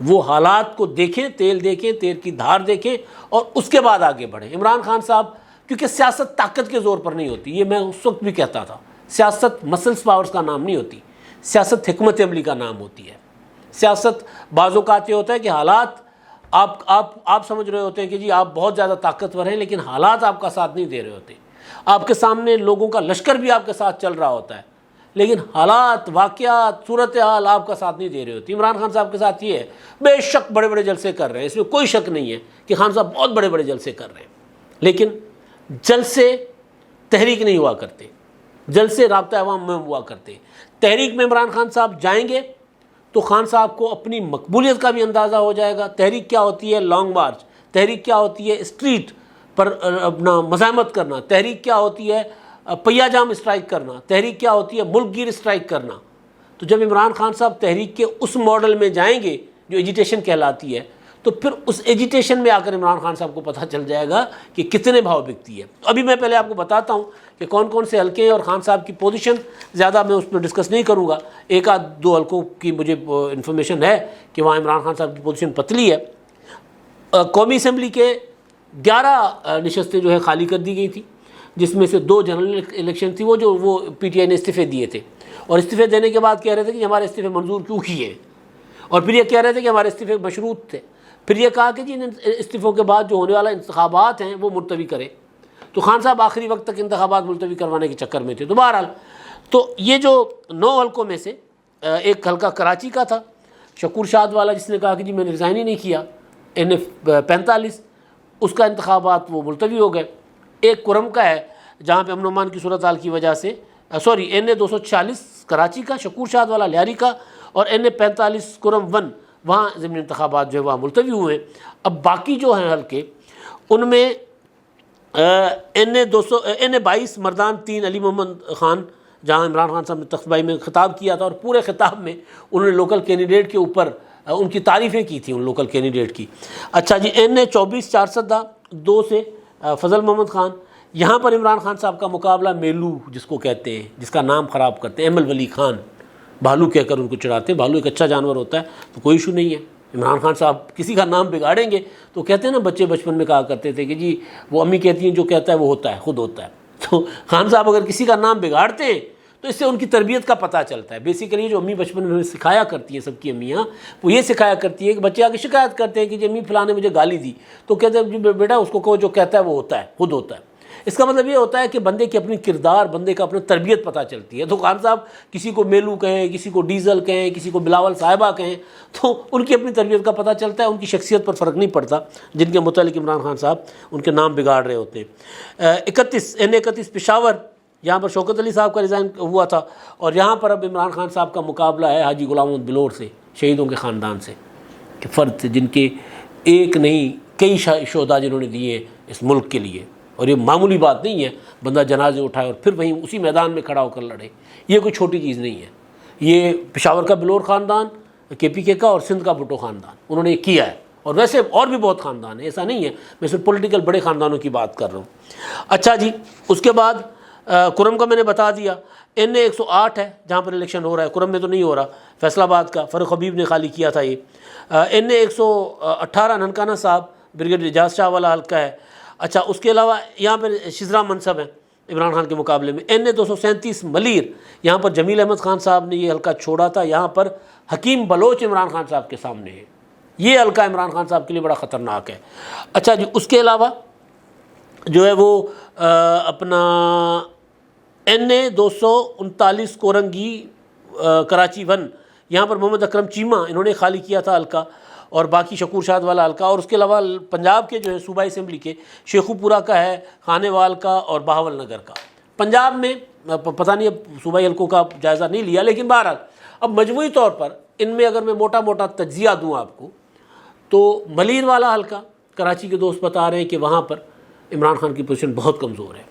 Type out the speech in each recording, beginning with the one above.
وہ حالات کو دیکھیں، تیل دیکھیں، تیل کی دھار دیکھیں اور اس کے بعد آگے بڑھیں۔ عمران خان صاحب، کیونکہ سیاست طاقت کے زور پر نہیں ہوتی، یہ میں اس وقت بھی کہتا تھا، سیاست مسلس پاورز کا نام نہیں ہوتی، سیاست حکمت عملی کا نام ہوتی ہے۔ سیاست بعض اوقات یہ ہوتا ہے کہ حالات آپ سمجھ رہے ہوتے ہیں کہ جی آپ بہت زیادہ طاقتور ہیں، لیکن حالات آپ کا ساتھ نہیں دے رہے ہوتے، آپ کے سامنے لوگوں کا لشکر بھی آپ کے ساتھ چل رہا ہوتا ہے، لیکن حالات، واقعات، صورتحال آپ کا ساتھ نہیں دے رہے ہوتی۔ عمران خان صاحب کے ساتھ یہ ہے، بے شک بڑے بڑے جلسے کر رہے ہیں، اس میں کوئی شک نہیں ہے کہ خان صاحب بہت بڑے بڑے جلسے کر رہے ہیں، لیکن جلسے تحریک نہیں ہوا کرتے، جلسے رابطہ عوام میں ہوا کرتے۔ تحریک میں عمران خان صاحب جائیں گے تو خان صاحب کو اپنی مقبولیت کا بھی اندازہ ہو جائے گا۔ تحریک کیا ہوتی ہے؟ Long march. تحریک کیا ہوتی ہے؟ اسٹریٹ پر اپنا مزاحمت کرنا۔ تحریک کیا ہوتی ہے؟ پیا جام اسٹرائک کرنا۔ تحریک کیا ہوتی ہے؟ ملک گیر اسٹرائک کرنا۔ تو جب عمران خان صاحب تحریک کے اس ماڈل میں جائیں گے جو ایجیٹیشن کہلاتی ہے، تو پھر اس ایجیٹیشن میں آ کر عمران خان صاحب کو پتہ چل جائے گا کہ کتنے بھاؤ بکتی ہے۔ تو ابھی میں پہلے آپ کو بتاتا ہوں کہ کون کون سے حلقے ہیں اور خان صاحب کی پوزیشن، زیادہ میں اس میں ڈسکس نہیں کروں گا، ایک آدھ دو حلقوں کی مجھے انفارمیشن ہے کہ وہاں عمران خان صاحب کی پوزیشن پتلی ہے۔ قومی اسمبلی کے 11 نشستیں جو ہے خالی کر دی گئی تھی، جس میں سے 2 جنرل الیکشن تھی، وہ پی ٹی آئی نے استعفے دیے تھے، اور استعفے دینے کے بعد کہہ رہے تھے کہ ہمارے استعفے منظور کیوں کیے، اور پھر یہ کہہ رہے تھے کہ ہمارے استعفے مشروط تھے، پھر یہ کہا کہ جی ان استعفوں کے بعد جو ہونے والا انتخابات ہیں وہ ملتوی کرے۔ تو خان صاحب آخری وقت تک انتخابات ملتوی کروانے کے چکر میں تھے۔ تو بہرحال تو یہ جو 9 حلقوں میں سے ایک حلقہ کراچی کا تھا، شکور شاد والا، جس نے کہا کہ جی میں نے ریزائن ہی نہیں کیا، NF 45، اس کا انتخابات وہ ملتوی ہو گئے۔ ایک کرم کا ہے جہاں پہ امن و امان کی صورتحال کی وجہ سے NA 246 کراچی کا، شکور شاد والا لیاری کا، اور NA 45 کرم 1 وہاں ضمنی انتخابات جو ہے وہاں ملتوی ہوئے ہیں۔ اب باقی جو ہیں حلقے، ان میں NA 22 مردان 3 علی محمد خان، جہاں عمران خان صاحب نے تختبائی میں خطاب کیا تھا، اور پورے خطاب میں انہوں نے لوکل کینڈیڈیٹ کے اوپر ان کی تعریفیں کی تھیں، ان لوکل کینڈیڈیٹ کی۔ اچھا جی، NA 24 410 2 سے فضل محمد خان، یہاں پر عمران خان صاحب کا مقابلہ میلو جس کو کہتے ہیں، جس کا نام خراب کرتے ہیں، احمد ولی خان، بھالو کہہ کر ان کو چڑھاتے ہیں۔ بھالو ایک اچھا جانور ہوتا ہے تو کوئی ایشو نہیں ہے، عمران خان صاحب کسی کا نام بگاڑیں گے تو کہتے ہیں نا، بچے بچپن میں کہا کرتے تھے کہ جی وہ امی کہتی ہیں جو کہتا ہے وہ ہوتا ہے، خود ہوتا ہے۔ تو خان صاحب اگر کسی کا نام بگاڑتے ہیں تو اس سے ان کی تربیت کا پتہ چلتا ہے۔ بیسیکلی جو امی بچپن میں سکھایا کرتی ہیں، سب کی امیاں وہ یہ سکھایا کرتی ہیں کہ بچے آ کے شکایت کرتے ہیں کہ جی امی فلاں نے مجھے گالی دی، تو کہتے ہیں جی بیٹا اس کو کہو جو کہتا ہے وہ ہوتا ہے، خود ہوتا ہے۔ اس کا مطلب یہ ہوتا ہے کہ بندے کی اپنی کردار، بندے کا اپنی تربیت پتہ چلتی ہے۔ تو خان صاحب کسی کو میلو کہیں، کسی کو ڈیزل کہیں، کسی کو بلاول صاحبہ کہیں، تو ان کی اپنی تربیت کا پتہ چلتا ہے، ان کی شخصیت پر فرق نہیں پڑتا جن کے متعلق عمران خان صاحب ان کے نام بگاڑ رہے ہوتے ہیں۔ 31 پشاور، یہاں پر شوکت علی صاحب کا ریزائن ہوا تھا، اور یہاں پر اب عمران خان صاحب کا مقابلہ ہے حاجی غلام محمد بلور سے، شہیدوں کے خاندان سے، کہ فرد تھے جن کے ایک نہیں کئی شہداء جنہوں نے دیے اس ملک کے لیے، اور یہ معمولی بات نہیں ہے بندہ جنازے اٹھائے اور پھر وہیں اسی میدان میں کھڑا ہو کر لڑے، یہ کوئی چھوٹی چیز نہیں ہے۔ یہ پشاور کا بلور خاندان، KPK کا، اور سندھ کا بھٹو خاندان، انہوں نے یہ کیا ہے، اور ویسے اور بھی بہت خاندان ہیں، ایسا نہیں ہے، میں صرف پولیٹیکل بڑے خاندانوں کی بات کر رہا ہوں۔ اچھا جی، اس کے بعد کرم کا میں نے بتا دیا، NA 108 ہے جہاں پر الیکشن ہو رہا ہے، کرم میں تو نہیں ہو رہا، فیصل آباد کا فاروق حبیب نے خالی کیا تھا یہ۔ NA 118 ننکانہ صاحب، بریگیڈیئر اعجاز شاہ والا حلقہ ہے۔ اچھا، اس کے علاوہ یہاں پر شزرا منصب ہیں عمران خان کے مقابلے میں۔ NA 237 ملیر، یہاں پر جمیل احمد خان صاحب نے یہ حلقہ چھوڑا تھا، یہاں پر حکیم بلوچ عمران خان صاحب کے سامنے ہے، یہ حلقہ عمران خان صاحب کے لیے بڑا خطرناک ہے۔ اچھا جی، اس کے علاوہ جو ہے وہ اپنا NA 239 کورنگی کراچی 1، یہاں پر محمد اکرم چیمہ انہوں نے خالی کیا تھا حلقہ، اور باقی شکور شاد والا حلقہ، اور اس کے علاوہ پنجاب کے جو ہے صوبائی اسمبلی کے شیخو پورہ کا ہے، خانے وال کا، اور بہاول نگر کا۔ پنجاب میں پتہ نہیں، اب صوبائی حلقوں کا جائزہ نہیں لیا، لیکن بہرحال اب مجموعی طور پر ان میں اگر میں موٹا موٹا تجزیہ دوں آپ کو، تو ملیر والا حلقہ کراچی کے دوست بتا رہے ہیں کہ وہاں پر عمران خان کی پوزیشن بہت کمزور ہے۔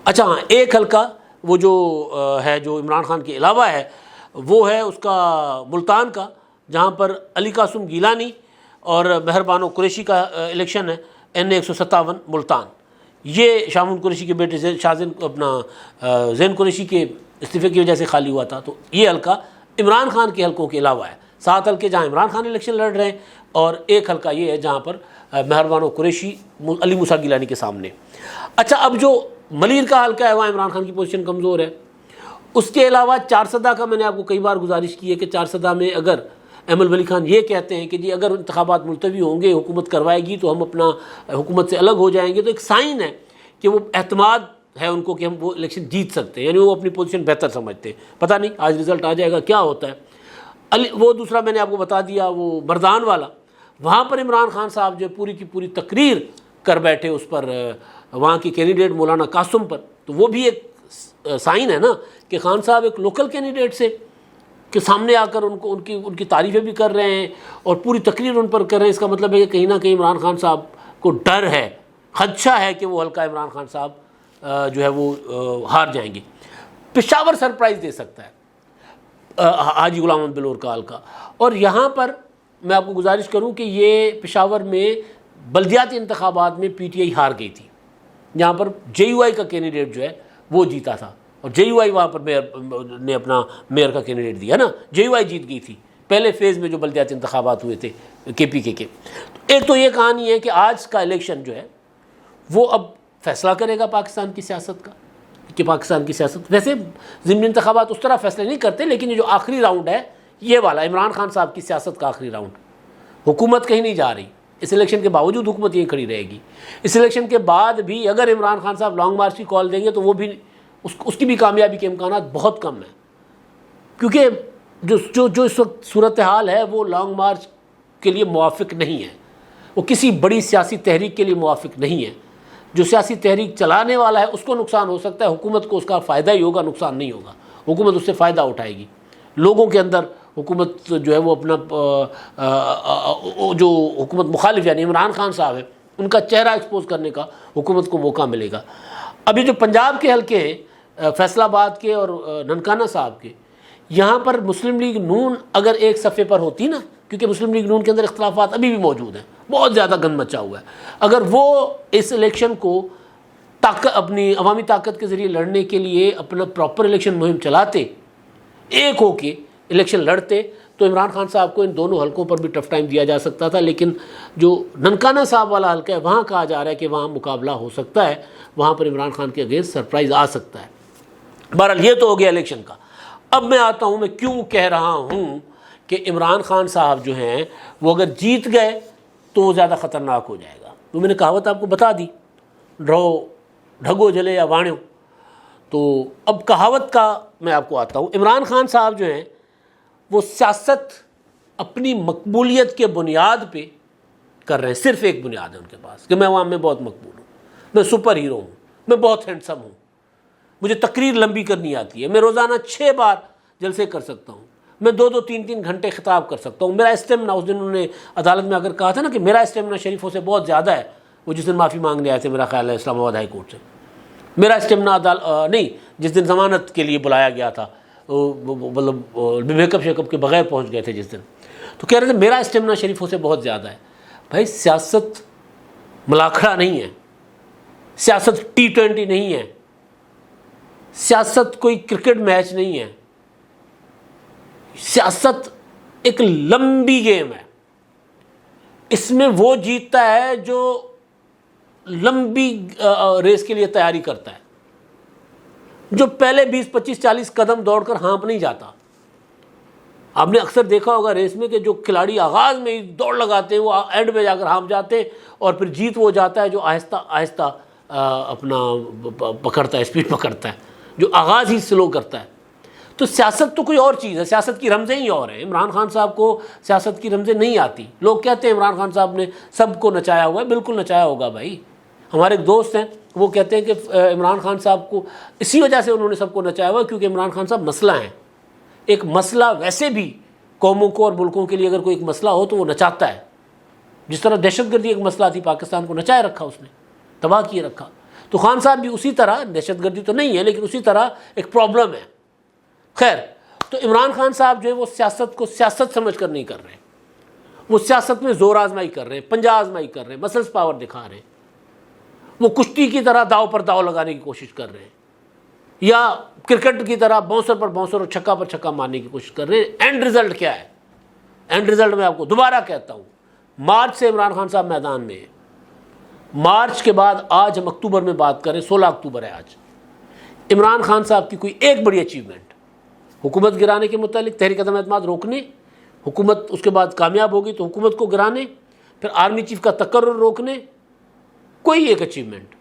اچھا ہاں، ایک حلقہ وہ جو ہے جو عمران خان کے علاوہ ہے، وہ ہے اس کا ملتان کا، جہاں پر علی قاسم گیلانی اور مہربانو قریشی کا الیکشن ہے، NA 157 ملتان۔ یہ شامون قریشی کے بیٹے زین قریشی کے استعفے کی وجہ سے خالی ہوا تھا، تو یہ حلقہ عمران خان کے حلقوں کے علاوہ ہے۔ 7 حلقے جہاں عمران خان الیکشن لڑ رہے ہیں اور ایک حلقہ یہ ہے جہاں پر مہربان و قریشی علی موسیٰ گیلانی کے سامنے. اچھا اب جو ملیر کا حلقہ ہے وہاں عمران خان کی پوزیشن کمزور ہے. اس کے علاوہ چارسدہ کا میں نے آپ کو کئی بار گزارش کی ہے کہ چارسدہ میں اگر احمد ولی خان یہ کہتے ہیں کہ جی اگر انتخابات ملتوی ہوں گے حکومت کروائے گی تو ہم اپنا حکومت سے الگ ہو جائیں گے، تو ایک سائن ہے کہ وہ اعتماد ہے ان کو کہ ہم وہ الیکشن جیت سکتے ہیں، یعنی وہ اپنی پوزیشن بہتر سمجھتے ہیں. پتہ نہیں آج رزلٹ آ جائے گا کیا ہوتا ہے. وہ دوسرا میں نے آپ کو بتا دیا وہ مردان والا، وہاں پر عمران خان صاحب جو پوری کی پوری تقریر کر بیٹھے اس پر وہاں کے کینڈیڈیٹ مولانا قاسم پر، تو وہ بھی ایک سائن ہے نا کہ خان صاحب ایک لوکل کینڈیڈیٹ سے کہ سامنے آ کر ان کی تعریفیں بھی کر رہے ہیں اور پوری تقریر ان پر کر رہے ہیں. اس کا مطلب ہے کہ کہیں نہ کہیں عمران خان صاحب کو ڈر ہے، خدشہ ہے کہ وہ حلقہ عمران خان صاحب جو ہے وہ ہار جائیں گے. پشاور سرپرائز دے سکتا ہے حاجی غلام محمد بلور کا حلقہ. اور یہاں پر میں آپ کو گزارش کروں کہ یہ پشاور میں بلدیاتی انتخابات میں پی ٹی آئی ہار گئی تھی، جہاں پر جے یو آئی کا کینڈیڈیٹ جو ہے وہ جیتا تھا اور جے یو آئی وہاں پر نے اپنا میئر کا کینڈیڈیٹ دیا نا، جے یو آئی جیت گئی تھی پہلے فیز میں جو بلدیاتی انتخابات ہوئے تھے کے پی کے. ایک تو یہ کہانی ہے کہ آج کا الیکشن جو ہے وہ اب فیصلہ کرے گا پاکستان کی سیاست کا، کہ پاکستان کی سیاست ویسے ضمنی انتخابات اس طرح فیصلے نہیں کرتے، لیکن یہ جو آخری راؤنڈ ہے یہ والا عمران خان صاحب کی سیاست کا آخری راؤنڈ. حکومت کہیں نہیں جا رہی، اس الیکشن کے باوجود حکومت یہیں کھڑی رہے گی. اس الیکشن کے بعد بھی اگر عمران خان صاحب لانگ مارچ کی کال دیں گے تو وہ بھی اس کی بھی کامیابی کے امکانات بہت کم ہیں، کیونکہ جو اس وقت صورتحال ہے وہ لانگ مارچ کے لیے موافق نہیں ہے، وہ کسی بڑی سیاسی تحریک کے لیے موافق نہیں ہے. جو سیاسی تحریک چلانے والا ہے اس کو نقصان ہو سکتا ہے، حکومت کو اس کا فائدہ ہی ہوگا، نقصان نہیں ہوگا. حکومت اس سے فائدہ اٹھائے گی. لوگوں کے اندر حکومت جو ہے وہ اپنا جو حکومت مخالف یعنی عمران خان صاحب ہے ان کا چہرہ ایکسپوز کرنے کا حکومت کو موقع ملے گا. ابھی جو پنجاب کے حلقے ہیں فیصل آباد کے اور ننکانہ صاحب کے، یہاں پر مسلم لیگ نون اگر ایک صفحے پر ہوتی نا، کیونکہ مسلم لیگ نون کے اندر اختلافات ابھی بھی موجود ہیں، بہت زیادہ گند مچا ہوا ہے، اگر وہ اس الیکشن کو اپنی عوامی طاقت کے ذریعے لڑنے کے لیے اپنا پراپر الیکشن مہم چلاتے، ایک ہو کے الیکشن لڑتے، تو عمران خان صاحب کو ان دونوں حلقوں پر بھی ٹف ٹائم دیا جا سکتا تھا. لیکن جو ننکانہ صاحب والا حلقہ ہے وہاں کہا جا رہا ہے کہ وہاں مقابلہ ہو سکتا ہے، وہاں پر عمران خان کے اگینسٹ سرپرائز آ سکتا ہے. بہرحال یہ تو ہو گیا الیکشن کا. اب میں آتا ہوں، میں کیوں کہہ رہا ہوں کہ عمران خان صاحب جو ہیں وہ اگر جیت گئے تو وہ زیادہ خطرناک ہو جائے گا. تو میں نے کہاوت آپ کو بتا دی، ڈھگو جلے یا وانیو. تو اب کہاوت کا میں آپ کو آتا ہوں. عمران خان صاحب جو ہیں وہ سیاست اپنی مقبولیت کے بنیاد پہ کر رہے ہیں. صرف ایک بنیاد ہے ان کے پاس کہ میں وہاں میں بہت مقبول ہوں، میں سپر ہیرو ہوں، میں بہت ہینڈسم ہوں، مجھے تقریر لمبی کرنی آتی ہے، میں روزانہ 6 بار جلسے کر سکتا ہوں، میں 2-2 3-3 گھنٹے خطاب کر سکتا ہوں، میرا اسٹیمنا، اس دن انہوں نے عدالت میں اگر کہا تھا نا کہ میرا اسٹیمنا شریفوں سے بہت زیادہ ہے، وہ جس دن معافی مانگنے آئے تھے میرا خیال ہے اسلام آباد ہائی کورٹ سے، میرا اسٹیمنا نہیں، جس دن ضمانت کے لیے بلایا گیا تھا، مطلب میک اپ شیک کے بغیر پہنچ گئے تھے جس دن، تو کہہ رہے تھے میرا اسٹیمنا شریفوں سے بہت زیادہ ہے. بھائی سیاست ملاکھڑا نہیں ہے، سیاست T20 نہیں ہے، سیاست کوئی کرکٹ میچ نہیں ہے، سیاست ایک لمبی گیم ہے. اس میں وہ جیتتا ہے جو لمبی ریس کے لیے تیاری کرتا ہے، جو پہلے 20-25-40 قدم دوڑ کر ہانپ نہیں جاتا. آپ نے اکثر دیکھا ہوگا ریس میں کہ جو کھلاڑی آغاز میں ہی دوڑ لگاتے ہیں وہ اینڈ میں جا کر ہانپ جاتے ہیں، اور پھر جیت وہ جاتا ہے جو آہستہ آہستہ اپنا پکڑتا ہے، اسپیڈ پکڑتا ہے، جو آغاز ہی سلو کرتا ہے. تو سیاست تو کوئی اور چیز ہے، سیاست کی رمزیں ہی اور ہیں. عمران خان صاحب کو سیاست کی رمزیں نہیں آتی. لوگ کہتے ہیں عمران خان صاحب نے سب کو نچایا ہوا ہے، بالکل نچایا ہوگا بھائی. ہمارے ایک دوست ہیں وہ کہتے ہیں کہ عمران خان صاحب کو اسی وجہ سے انہوں نے سب کو نچایا ہوا ہے کیونکہ عمران خان صاحب مسئلہ ہیں. ایک مسئلہ ویسے بھی قوموں کو اور ملکوں کے لیے اگر کوئی ایک مسئلہ ہو تو وہ نچاتا ہے. جس طرح دہشت گردی ایک مسئلہ تھی، پاکستان کو نچائے رکھا، اس نے تباہ کیے رکھا. تو خان صاحب بھی اسی طرح، دہشت گردی تو نہیں ہے لیکن اسی طرح ایک پرابلم ہے. خیر، تو عمران خان صاحب جو ہے وہ سیاست کو سیاست سمجھ کر نہیں کر رہے ہیں، وہ سیاست میں زور آزمائی کر رہے ہیں، پنجہ آزمائی کر رہے ہیں، مسلس پاور دکھا رہے ہیں. وہ کشتی کی طرح داؤ پر داؤ لگانے کی کوشش کر رہے ہیں، یا کرکٹ کی طرح باؤنسر پر باؤنسر اور چھکا پر چھکا مارنے کی کوشش کر رہے ہیں. اینڈ رزلٹ کیا ہے؟ اینڈ رزلٹ میں آپ کو دوبارہ کہتا ہوں، مارچ سے عمران خان صاحب میدان میں ہیں، مارچ کے بعد آج ہم اکتوبر میں بات کریں، 16 اکتوبر ہے آج، عمران خان صاحب کی کوئی ایک بڑی اچیومنٹ حکومت گرانے کے متعلق، تحریک عدم اعتماد روکنے، حکومت اس کے بعد کامیاب ہوگی تو حکومت کو گرانے، پھر آرمی چیف کا تقرر روکنے، کوئی ایک اچیومنٹ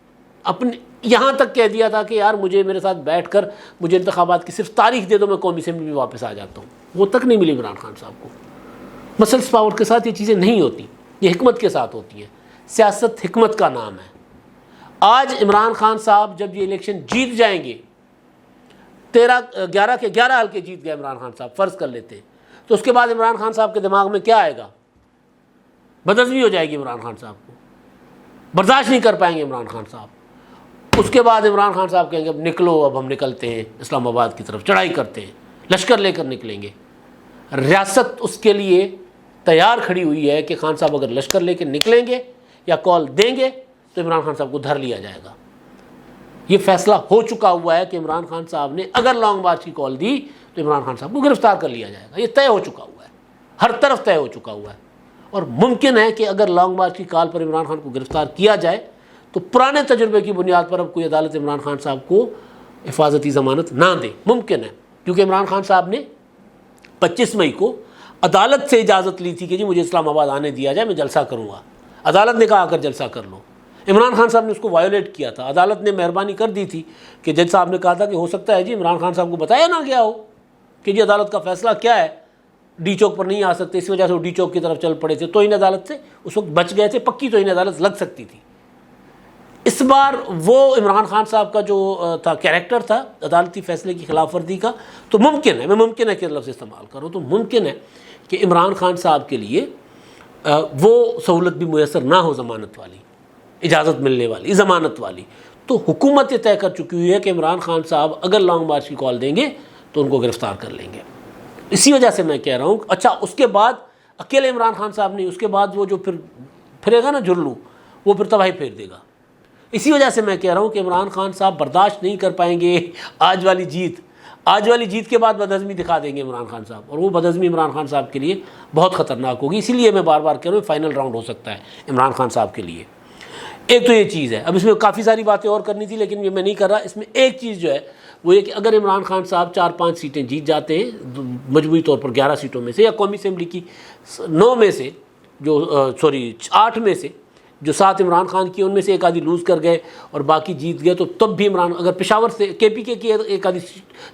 اپنے یہاں تک کہہ دیا تھا کہ یار مجھے میرے ساتھ بیٹھ کر مجھے انتخابات کی صرف تاریخ دے دو، میں قومی اسمبلی میں واپس آ جاتا ہوں، وہ تک نہیں ملی عمران خان صاحب کو۔ مسلس پاور کے ساتھ یہ چیزیں نہیں ہوتی، یہ حکمت کے ساتھ ہوتی ہیں، سیاست حکمت کا نام ہے۔ آج عمران خان صاحب جب یہ الیکشن جیت جائیں گے، 11 کے 11 حلقے جیت گئے عمران خان صاحب، فرض کر لیتے ہیں، تو اس کے بعد عمران خان صاحب کے دماغ میں کیا آئے گا؟ بدعزمی ہو جائے گی عمران خان صاحب کو، برداشت نہیں کر پائیں گے عمران خان صاحب۔ اس کے بعد عمران خان صاحب کہیں گے اب نکلو، اب ہم نکلتے ہیں اسلام آباد کی طرف، چڑھائی کرتے ہیں، لشکر لے کر نکلیں گے۔ ریاست اس کے لیے تیار کھڑی ہوئی ہے کہ خان صاحب اگر لشکر لے کے نکلیں گے یا کال دیں گے تو عمران خان صاحب کو دھر لیا جائے گا۔ یہ فیصلہ ہو چکا ہوا ہے کہ عمران خان صاحب نے اگر لانگ مارچ کی کال دی تو عمران خان صاحب کو گرفتار کر لیا جائے گا، یہ طے ہو چکا ہوا ہے، ہر طرف طے ہو چکا ہوا ہے۔ اور ممکن ہے کہ اگر لانگ مارچ کی کال پر عمران خان کو گرفتار کیا جائے تو پرانے تجربے کی بنیاد پر اب کوئی عدالت عمران خان صاحب کو حفاظتی ضمانت نہ دے، ممکن ہے، کیونکہ عمران خان صاحب نے 25 مئی کو عدالت سے اجازت لی تھی کہ جی مجھے اسلام آباد آنے دیا جائے، میں جلسہ کروں گا۔ عدالت نے کہا آ کر جلسہ کر لو، عمران خان صاحب نے اس کو وائیولیٹ کیا تھا، عدالت نے مہربانی کر دی تھی کہ جج صاحب نے کہا تھا کہ ہو سکتا ہے جی عمران خان صاحب کو بتایا نہ گیا ہو کہ جی عدالت کا فیصلہ کیا ہے، ڈی چوک پر نہیں آ سکتے، اس وجہ سے وہ ڈی چوک کی طرف چل پڑے تھے، توہین عدالت سے اس وقت بچ گئے تھے، پکی توہین عدالت لگ سکتی تھی۔ اس بار وہ عمران خان صاحب کا جو تھا کیریکٹر تھا عدالتی فیصلے کی خلاف ورزی کا، تو ممکن ہے، میں ممکن ہے کہ لفظ استعمال کروں، تو ممکن ہے کہ عمران خان صاحب کے لیے وہ سہولت بھی میسر نہ ہو، ضمانت والی، اجازت ملنے والی، ضمانت والی۔ تو حکومت یہ طے کر چکی ہوئی ہے کہ عمران خان صاحب اگر لانگ مارچ کی کال دیں گے تو ان کو گرفتار کر لیں گے۔ اسی وجہ سے میں کہہ رہا ہوں، اچھا اس کے بعد اکیلے عمران خان صاحب نہیں، اس کے بعد وہ جو پھر پھرے گا نا جھرلو، وہ پھر تباہی پھیر دے گا۔ اسی وجہ سے میں کہہ رہا ہوں کہ عمران خان صاحب برداشت نہیں کر پائیں گے آج والی جیت کے بعد بدعزمی دکھا دیں گے عمران خان صاحب، اور وہ بدعزمی عمران خان صاحب کے لیے بہت خطرناک ہوگی۔ اسی لیے میں بار بار کہہ رہا ہوں فائنل راؤنڈ ہو سکتا ہے عمران خان صاحب کے لیے۔ ایک تو یہ چیز ہے، اب اس میں کافی ساری باتیں اور کرنی تھی لیکن یہ میں نہیں کر رہا۔ اس میں ایک چیز جو ہے وہ یہ کہ اگر عمران خان صاحب 4-5 سیٹیں جیت جاتے ہیں مجموعی طور پر 11 سیٹوں میں سے، یا قومی اسمبلی کی 9 میں سے جو 8 میں سے جو 7 عمران خان کی، ان میں سے ایک آدھی لوز کر گئے اور باقی جیت گئے، تو تب بھی عمران، اگر پشاور سے KPK کی ایک آدھی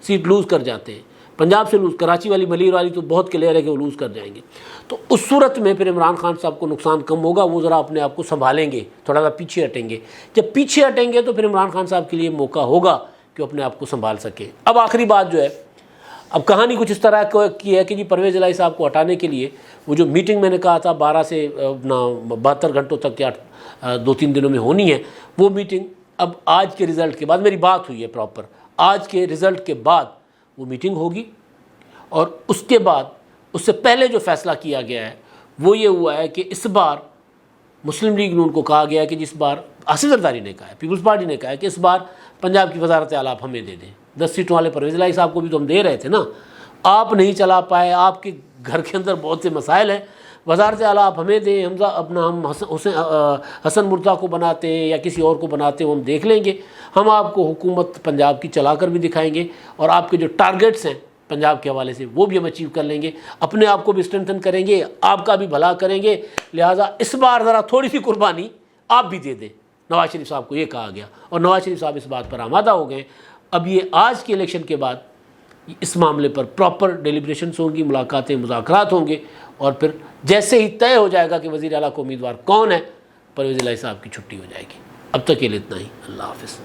سیٹ لوز کر جاتے ہیں، پنجاب سے لوز، کراچی والی ملیر والی تو بہت کلیئر ہے کہ وہ لوز کر جائیں گے، تو اس صورت میں پھر عمران خان صاحب کو نقصان کم ہوگا، وہ ذرا اپنے آپ کو سنبھالیں گے، تھوڑا سا پیچھے ہٹیں گے۔ جب پیچھے ہٹیں گے تو پھر عمران خان صاحب کے لیے موقع ہوگا کہ اپنے آپ کو سنبھال سکے۔ اب آخری بات جو ہے، اب کہانی کچھ اس طرح کی ہے کہ جی پرویز الہی صاحب کو ہٹانے کے لیے وہ جو میٹنگ میں نے کہا تھا 12 سے 72 گھنٹوں تک یا 2-3 دنوں میں ہونی ہے، وہ میٹنگ اب آج کے رزلٹ کے بعد، میری بات ہوئی ہے پراپر، آج کے رزلٹ کے بعد وہ میٹنگ ہوگی، اور اس کے بعد اس سے پہلے جو فیصلہ کیا گیا ہے وہ یہ ہوا ہے کہ اس بار مسلم لیگ نون کو کہا گیا ہے کہ جس بار آصف زرداری نے کہا ہے، پیپلز پارٹی نے کہا ہے کہ اس بار پنجاب کی وزارت اعلیٰ آپ ہمیں دے دیں۔ 10 سیٹوں والے پرویز الہی صاحب کو بھی تو ہم دے رہے تھے نا، آپ نہیں چلا پائے، آپ کے گھر کے اندر بہت سے مسائل ہیں، وزارت اعلیٰ آپ ہمیں دیں، ہم حسن مرتضیٰ کو بناتے ہیں یا کسی اور کو بناتے ہیں، ہم دیکھ لیں گے، ہم آپ کو حکومت پنجاب کی چلا کر بھی دکھائیں گے، اور آپ کے جو ٹارگیٹس ہیں پنجاب کے حوالے سے وہ بھی ہم اچیو کر لیں گے، اپنے آپ کو بھی اسٹرینتھن کریں گے، آپ کا بھی بھلا کریں گے، لہٰذا اس بار ذرا تھوڑی سی قربانی آپ بھی دے دیں۔ نواز شریف صاحب کو یہ کہا گیا، اور نواز شریف صاحب اس بات پر آمادہ ہو گئے۔ اب یہ آج کے الیکشن کے بعد اس معاملے پر پراپر ڈیلیبریشنز ہوں گی، ملاقاتیں، مذاکرات ہوں گے، اور پھر جیسے ہی طے ہو جائے گا کہ وزیر اعلیٰ کو امیدوار کون ہے، پرویز الہی صاحب کی چھٹی ہو جائے گی۔ اب تک کے لیے اتنا ہی، اللہ حافظ۔